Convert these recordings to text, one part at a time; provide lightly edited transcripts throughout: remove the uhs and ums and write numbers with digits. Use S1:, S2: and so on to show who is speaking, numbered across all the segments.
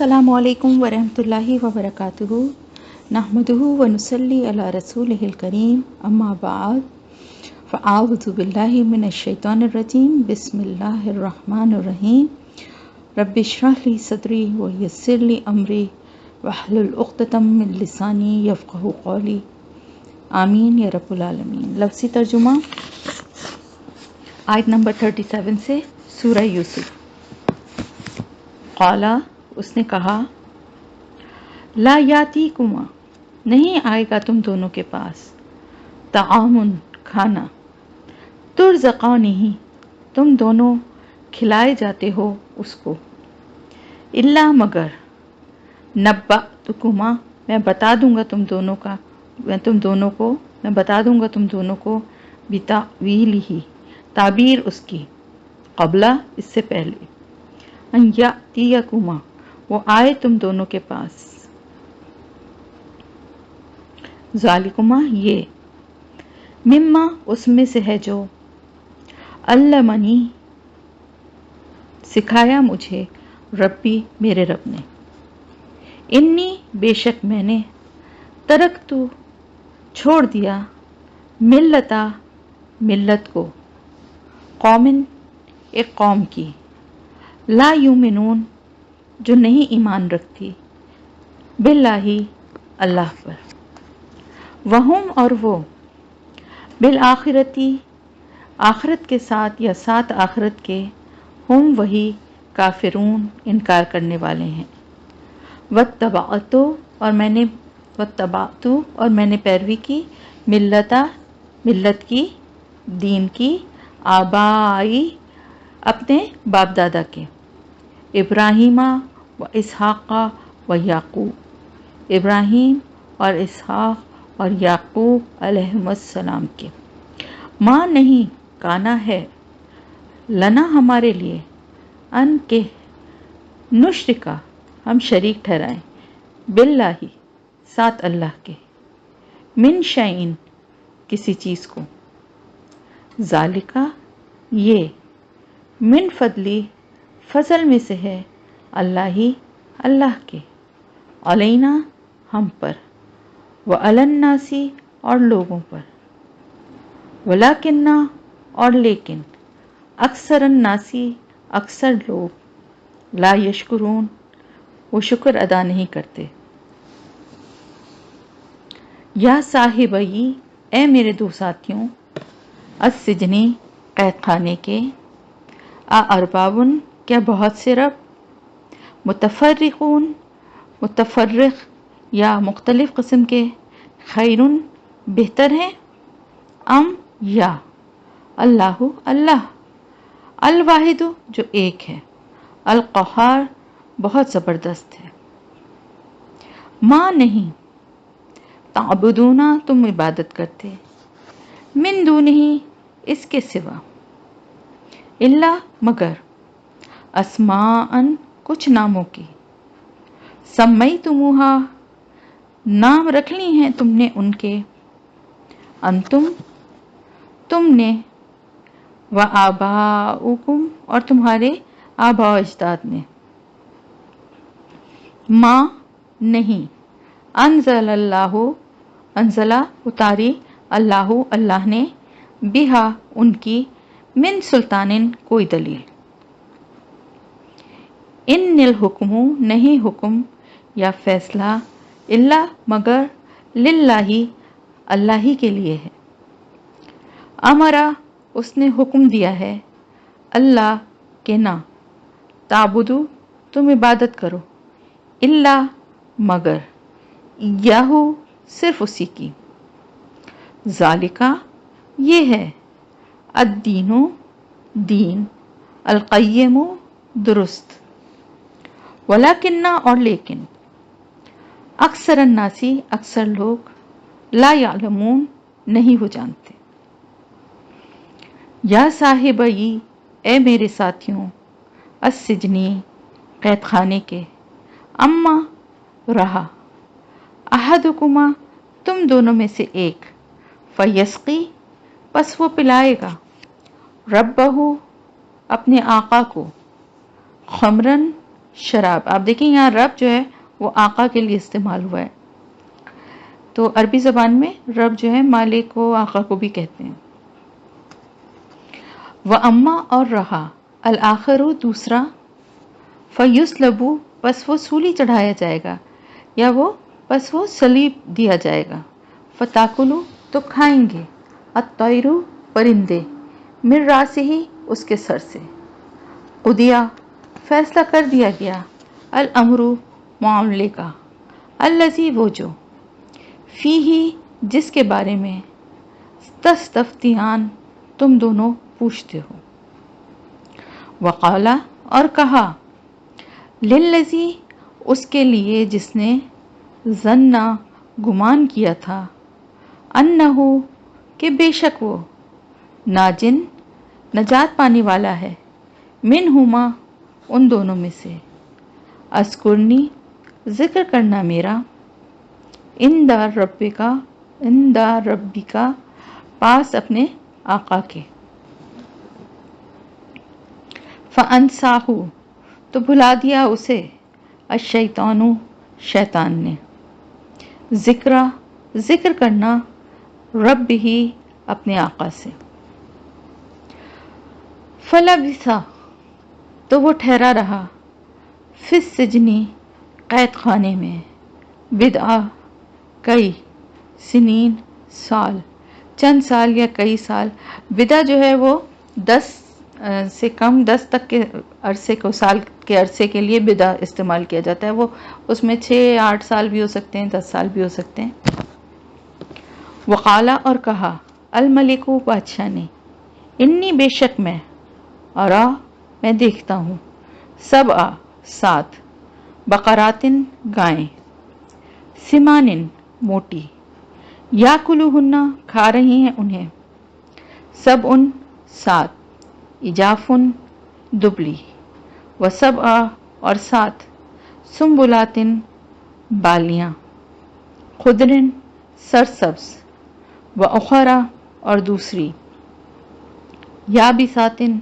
S1: السلام علیکم ورحمۃ اللہ وبرکاتہ نحمدہ ونصلی علی رسولہ الکریم اما بعد فاعوذ باللہ من الشیطان الرجیم بسم اللہ الرحمن الرحیم رب اشرح لی صدری ویسر لی امری واحلل عقدۃ من لسانی یفقہوا قولی آمین یا رب العالمین۔ لفظی ترجمہ آیت نمبر 37 سے سورہ یوسف۔ قالا، اس نے کہا، لا یاتیکما، نہیں آئے گا تم دونوں کے پاس، طعام، کھانا، ترزقانہ، تم دونوں کھلائے جاتے ہو اس کو، الا مگر، نبأتکما، میں بتا دوں گا تم دونوں کو بتأویلہ، تعبیر اس کی، قبلہ، اس سے پہلے، ان یأتیکما، وہ آئے تم دونوں کے پاس، ذالکما، یہ، مما، اس میں سے ہے جو، علمنی، سکھایا مجھے، ربی، میرے رب نے، انی، بے شک میں نے، ترکتو، چھوڑ دیا، ملتا، ملت کو، قومن، ایک قوم کی، لا یؤمنون، جو نہیں ایمان رکھتی، باللہ، اللہ پر، وہم، اور وہ، بالآخرتی، آخرت کے ساتھ یا ساتھ آخرت کے، ہم، وہی، کافرون، انکار کرنے والے ہیں، واتبعتو، اور میں نے پیروی کی، ملت کی، دین کی، آبائی، اپنے باپ دادا کے، ابراہیمہ و اسحاق و یعقوب، ابراہیم اور اسحاق اور یعقوب علیہم السلام کے، ماں نہیں، کانا ہے، لنا، ہمارے لیے، ان کے، نشرکا، ہم شریک ٹھہرائیں، باللہ، ساتھ اللہ کے، من شیئن، کسی چیز کو، ذالکا، یہ، من فضلی، فضل میں سے ہے، اللہ کے، علینا، ہم پر، وعلی الناس، اور لوگوں پر، ولکنہ، اور لیکن، اکثر الناس، اکثر لوگ، لا یشکرون، وہ شکر ادا نہیں کرتے۔ یا صاحبی، اے میرے دو ساتھیوں، السجنی، قید خانے کے، اربابن، کیا بہت سے رب، متفرقون، متفرق یا مختلف قسم کے، خیرن، بہتر ہیں، ام، یا، اللہ، الواحد، جو ایک ہے، القہار، بہت زبردست ہے، ماں نہیں، تعبدون، تم عبادت کرتے، من دونہ، اس کے سوا، الا، مگر، اسماء، کچھ ناموں کی، سمیتموہا، نام رکھ لی ہیں تم نے ان کے، انتم، تم نے، وآباؤکم، اور تمہارے آباء و اجداد نے، ما، نہیں، انزلہ، اتاری، اللہ نے، بہا، ان کی، من سلطان، کوئی دلیل، ان الحکم، نہیں حکم یا فیصلہ، الا، مگر، للہ، اللہ ہی کے لیے ہے، امرا، اس نے حکم دیا ہے، اللہ، کہ نہ، تعبدو، تم عبادت کرو، الا، مگر، یاہو، صرف اسی کی، ذالکا، یہ ہے، الدین، دین، القیم، درست، ولکنہ، اور لیکن، اکثر الناس، اکثر لوگ، لا یعلمون، نہیں وہ جانتے۔ یا صاحبی، اے میرے ساتھیوں، السجنی، قید خانے کے، اما، رہا، احدکما، تم دونوں میں سے ایک، فیسقی، پس وہ پلائے گا، ربہ، اپنے آقا کو، خمرن، شراب. آپ دیکھیں یہاں رب جو ہے وہ آقا کے لیے استعمال ہوا ہے. تو عربی زبان میں رب جو ہے مالک کو آقا کو بھی کہتے ہیں. وَأَمَّا اور رہا الآخر دوسرا فَيُسْلَبُ پس وہ سولی چڑھایا جائے گا یا پس وہ صلیب دیا جائے گا. فَتَأْكُلُ تو کھائیں گے الطَّيْرُ پرندے من راسہ اس کے سر سے. قُضِیَ فیصلہ کر دیا گیا الامر معاملے کا الذی وہ جو فیہ جس کے بارے میں تستفتیان تم دونوں پوچھتے ہو. وقالا اور کہا للذی اس کے لیے جس نے ظنا گمان کیا تھا انہو کہ بے شک وہ ناجن نجات پانے والا ہے منہما ان دونوں میں سے. اذکرنی ذکر کرنا میرا عند ربک پاس اپنے آقا کے. فانساہ تو بھلا دیا اسے الشیطان شیطان نے ذکر کرنا رب ہی اپنے آقا سے. فلبث تو وہ ٹھہرا رہا فی السجن قید خانے میں بضع کئی سنین سال چند سال یا کئی سال. بضع جو ہے وہ 10 سے کم 10 تک کے عرصے کو سال کے عرصے کے لیے بضع استعمال کیا جاتا ہے. وہ اس میں 6-8 سال بھی ہو سکتے ہیں 10 سال بھی ہو سکتے ہیں. وقالا اور کہا الملک بادشاہ نے انی بے شک میں ارا میں دیکھتا ہوں 7 بقراتن گائیں سمانن موٹی یاکلوہن کھا رہی ہیں انہیں 7 اجافن دبلی و7 اور 7 سنبلاتن بالیاں خضرن سرسبز و اخرى اور دوسری یابساتن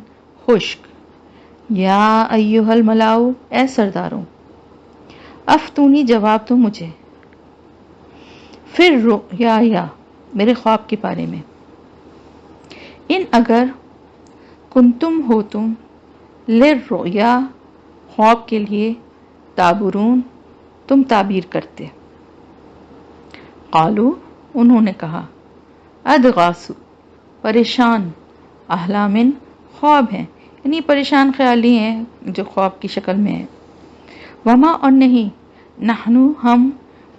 S1: خشک. یا ایھا الملاؤ اے سرداروں افتونی جواب دو مجھے پھر رؤیا میرے خواب کے بارے میں. ان اگر کنتم ہو تم للرؤیا خواب کے لیے تعبرون تم تعبیر کرتے. قالو انہوں نے کہا ادغاث پریشان احلامن خواب ہیں یعنی پریشان خیالی ہیں جو خواب کی شکل میں ہے. وما اور نہیں نحنو ہم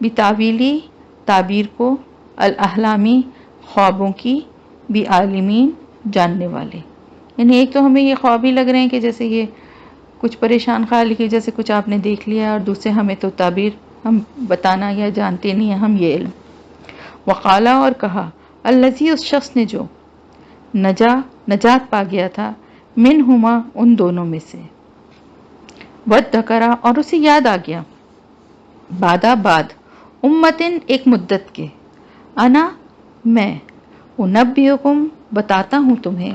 S1: بتاویلی تعبیر کو الاحلامی خوابوں کی بعالمین جاننے والے. یعنی ایک تو ہمیں یہ خواب ہی لگ رہے ہیں کہ جیسے یہ کچھ پریشان خیالی کی جیسے کچھ آپ نے دیکھ لیا اور دوسرے ہمیں تو تعبیر ہم بتانا یا جانتے نہیں ہیں ہم یہ علم. وقالا اور کہا الذی اس شخص نے جو نجات پا گیا تھا منہما ان دونوں میں سے وذکرا اور اسے یاد آ گیا بعد امتن ایک مدت کے انا میں انبئکم بتاتا ہوں تمہیں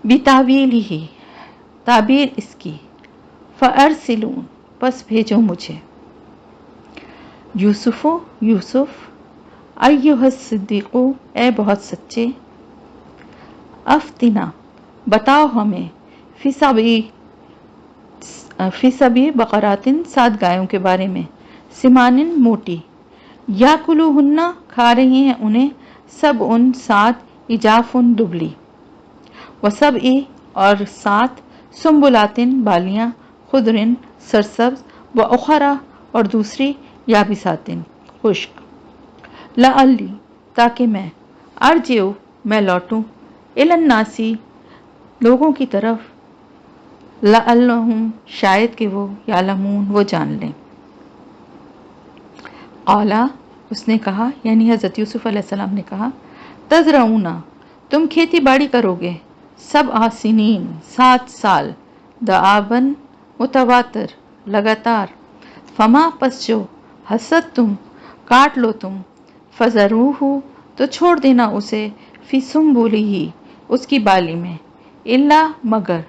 S1: بتاویلہ تعبیر اس کی فارسلون پس بھیجو مجھے. یوسف ایھا الصدیق اے بہت سچے افتنا بتاؤ ہمیں فی سبع بقراتن 7 گایوں کے بارے میں سمانن موٹی یاکلوہن کھا رہی ہیں انہیں 7 اجافن دبلی و7 اور 7 سنبلاتن بالیاں خضرن سرسبز و اخرى اور دوسری یابساتن خشک. لعلی تاکہ میں ارجع میں لوٹوں الی الناس لوگوں کی طرف لعلہم شاید کہ وہ یعلمون وہ جان لیں. قالا اس نے کہا یعنی حضرت یوسف علیہ السلام نے کہا تزرعون تم کھیتی باڑی کرو گے 7 سنین 7 سال دعابن متواتر لگاتار فما پس جو حسد تم کاٹ لو تم فذروہ تو چھوڑ دینا اسے فی سنبلہ اس کی بالی میں الا مگر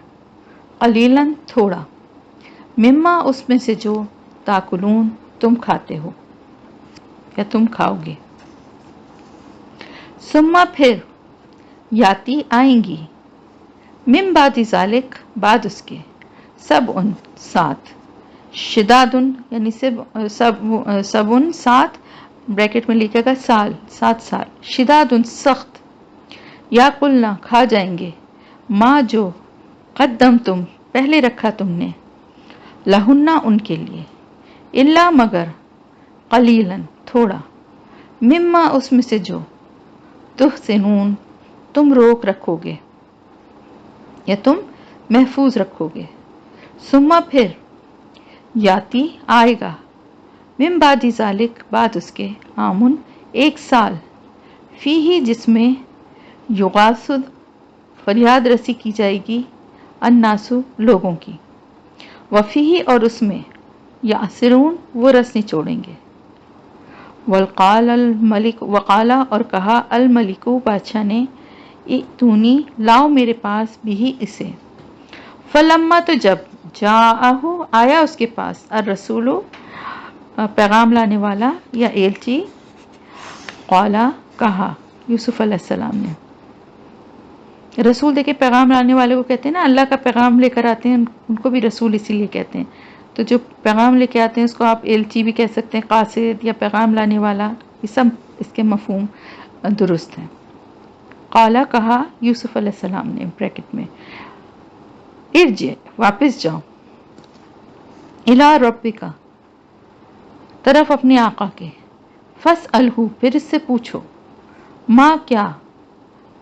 S1: قلیلاً تھوڑا مما اس میں سے جو تاکلون تم کھاتے ہو یا تم کھاؤ گے. ثم پھر یاتی آئیں گی من بعد ذالک بعد اس کے سب ان سات شدادن یعنی سب ان سات بریکٹ میں لکھے گا سال 7 سال شدادن سخت یا قلنا کھا جائیں گے ماں جو قدم تم پہلے رکھا تم نے لہنہ ان کے لیے الا مگر قلیلاً تھوڑا مما اس میں سے جو تحسنون تم روک رکھو گے یا تم محفوظ رکھو گے. ثم پھر یاتی آئے گا من بعد ذالک بعد اس کے عامن 1 سال فیہ جس میں یغاث فریاد رسی کی جائے گی الناسو لوگوں کی وفیہ اور اس میں یعصرون وہ رس نچوڑیں گے. وقال الملک وقالا اور کہا الملک بادشاہ نے ائتونی لاؤ میرے پاس بھی اسے. فلما تو جب جاءہ آیا اس کے پاس الرسول پیغام لانے والا یا ایلچی قالا کہا یوسف علیہ السلام نے. رسول دیکھے پیغام لانے والے کو کہتے ہیں نا اللہ کا پیغام لے کر آتے ہیں ان کو بھی رسول اسی لیے کہتے ہیں. تو جو پیغام لے کے آتے ہیں اس کو آپ ایلچی بھی کہہ سکتے ہیں قاصد یا پیغام لانے والا یہ سب اس کے مفہوم درست ہیں. قالا کہا یوسف علیہ السلام نے بریکٹ میں ارجع واپس جاؤ الی ربک طرف اپنے آقا کے فاسألہ پھر اس سے پوچھو ما کیا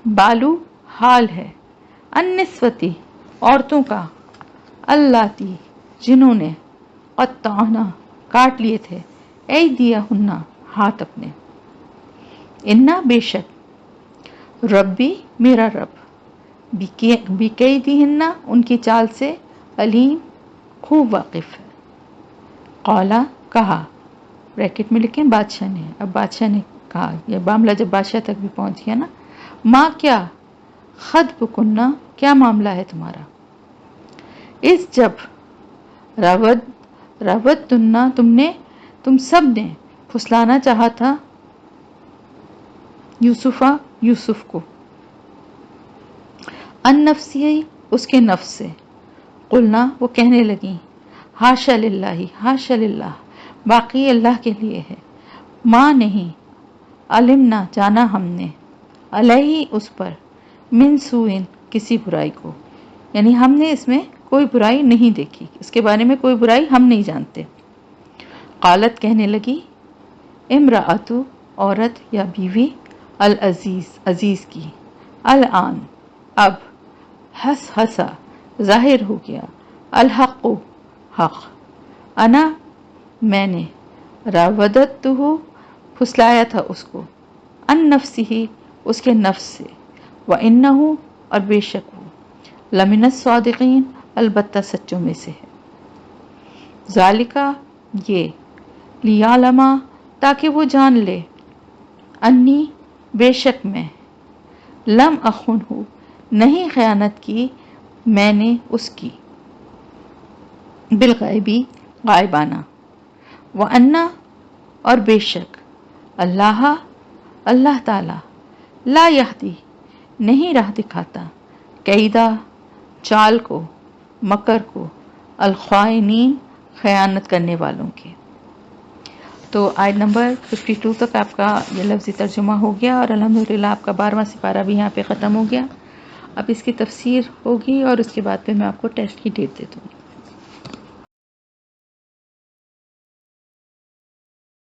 S1: بالو حال ہے النسوتی عورتوں کا اللاتی جنہوں نے قطعنا کاٹ لیے تھے ایدیہن ہاتھ اپنے انا بے شک ربی میرا رب بکیدہن ان کی چال سے علیم خوب واقف ہے. قالا کہا بریکٹ میں لکھیں بادشاہ نے. اب بادشاہ نے کہا یہ معاملہ جب بادشاہ تک بھی پہنچ گیا نا ماں کیا خطبکننا کیا معاملہ ہے تمہارا اس جب راودتنا تم سب نے پھسلانا چاہا تھا یوسف کو النفسی اس کے نفس سے قلنا وہ کہنے لگی حاشا للہ باقی اللہ کے لیے ہے ماں نہیں علمنا جانا ہم نے علیہ اس پر من سوئن کسی برائی کو یعنی ہم نے اس میں کوئی برائی نہیں دیکھی اس کے بارے میں کوئی برائی ہم نہیں جانتے. قالت کہنے لگی امرأۃ عورت یا بیوی عزیز کی الآن اب حسا ظاہر ہو گیا الحق حق انا میں نے راودتہ پھسلایا تھا اس کو ان نفسی اس کے نفس سے وانہ اور بے شک وہ لمن الصادقین البتہ سچوں میں سے ہے. ذالکا یہ لیعلما تاکہ وہ جان لے انی بے شک میں لم اخنہ نہیں خیانت کی میں نے اس کی بالغیبی غائبانہ وانا اور بے شک اللہ تعالی لا یہدی نہیں راہ دکھاتا کیدا چال کو مکر کو الخائنین خیانت کرنے والوں کے. تو آیت نمبر 52 تک آپ کا یہ لفظی ترجمہ ہو گیا اور الحمدللہ آپ کا 12واں سپارہ بھی یہاں پہ ختم ہو گیا. اب اس کی تفسیر ہوگی اور اس کے بعد پھر میں آپ کو ٹیسٹ کی ڈیٹ دے دوں گی.